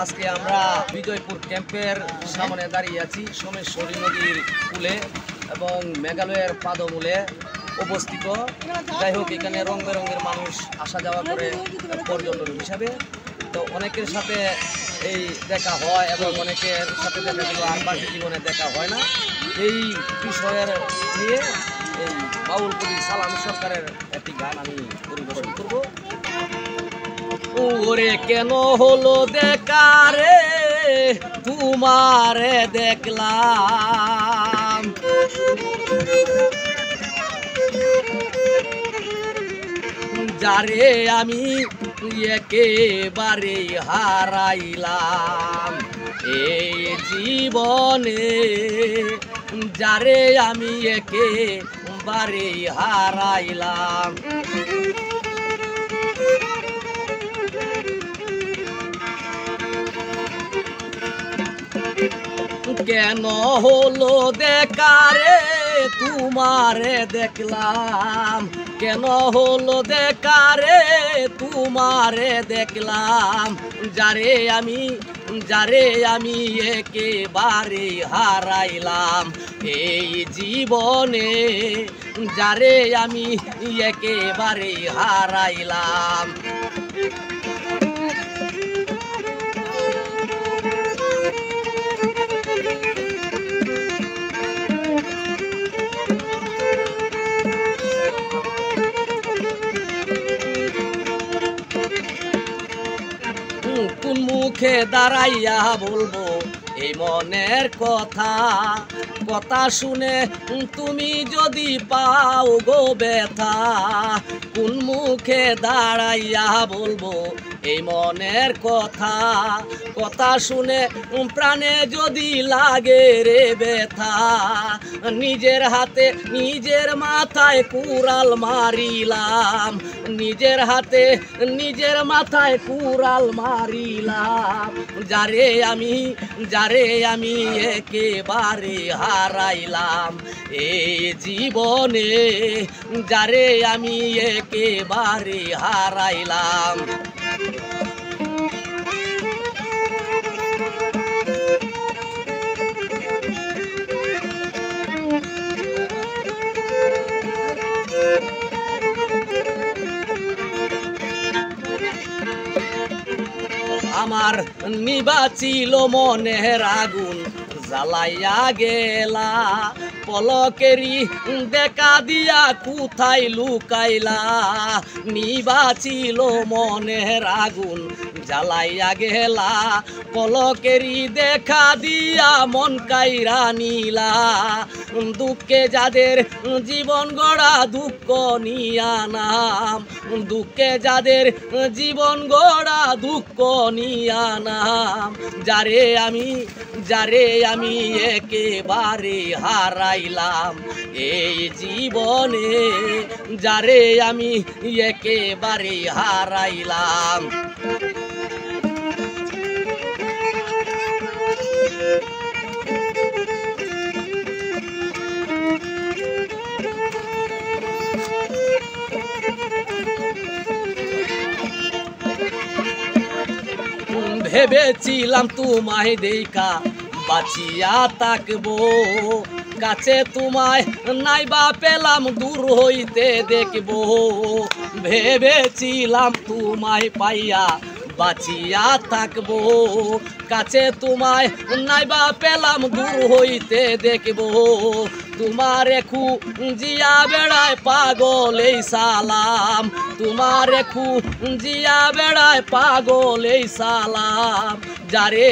আজকে আমরা বিজয়পুর ক্যাম্পের সামনে দাঁড়িয়ে আছি সোমেশ্বরী নদীর কূলে এবং মেঘালয়ের পাদমূলে অবস্থিত। যাই হোক, এখানে রং বেরঙের মানুষ আসা যাওয়া করে পর্যটন হিসাবে। তো অনেকের সাথে এই দেখা হয় এবং অনেকের সাথে দেখা গেল আর বাকি জীবনে দেখা হয় না। এই বিষয়ের নিয়ে এই বাউল কবি সালাম সরকারের একটি গান আমি পরিবেশন করব। ওরে কেন হলো দেখারে তোমারে দেখলাম, যারে আমি একেবারে হারাইলাম এই জীবনে, যারে আমি একেবারে হারাইলাম। কেন হলো দেখারে তোমারে দেখলাম, কেন হলো দেখারে তোমারে দেখলাম, যারে আমি একেবারে হারাইলাম এই জীবনে, যারে আমি একেবারে হারাইলাম। কোন মুখে দাঁড়াইয়া বলবো এই মনের কথা, কথা শুনে তুমি যদি পাও গো ব্যথা। কোন মুখে দাঁড়াইয়া বলবো এই মনের কথা, কথা শুনে প্রাণে যদি লাগে রে ব্যথা। নিজের হাতে নিজের মাথায় কুড়াল মারিলাম, নিজের হাতে নিজের মাথায় কুড়াল মারিলাম, যারে আমি একেবারে হারাইলাম এই জীবনে, যারে আমি একেবারে হারাইলাম। আমার নিবাচিল মনের আগুন জ্বালাইয়া গেলা, পলকেরি দেখা দিয়া কোথায় লুকাইলা। নিবাচিল মনের আগুন জ্বালাইয়া গেলা, পলকেরি দেখা দিয়া মন কাইরা নিলা। দুঃখে যাদের জীবন গড়া দুঃখ নিয়া নাম, দুঃখে যাদের জীবন গড়া দুঃখ নিয়া নাম, যারে আমি একেবারে হারাইলাম এই জীবনে, যারে আমি একেবারে হারাইলাম। ভেবেছিলাম তোমায় দেখা বাঁচিয়া থাকবো, কাছে তোমায় নাইবা পেলাম দূর হইতে দেখবো। ভেবেছিলাম তোমায় পাইয়া বাঁচিয়া থাকবো, কাছে তোমায় নাইবা পেলাম দূর হইতে দেখবো। তোমারে খুঁজিয়া বেড়ায় পাগল এই সালাম, তোমারে খুঁজিয়া বেড়ায় পাগল এই সালাম, যারে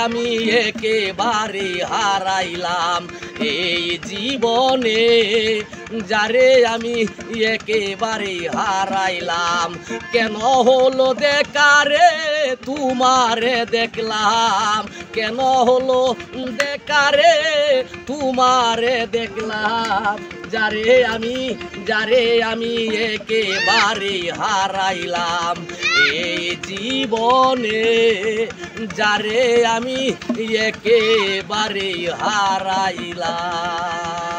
আমি একেবারে হারাইলাম এই জীবনে, যারে আমি একেবারে হারাইলাম। কেন হলো দেখারে তোমারে দেখলাম, কেন হলো দেখারে তোমারে দেখলাম, যারে আমি একেবারে হারাইলাম এই জীবনে, যারে আমি একেবারে হারাইলাম।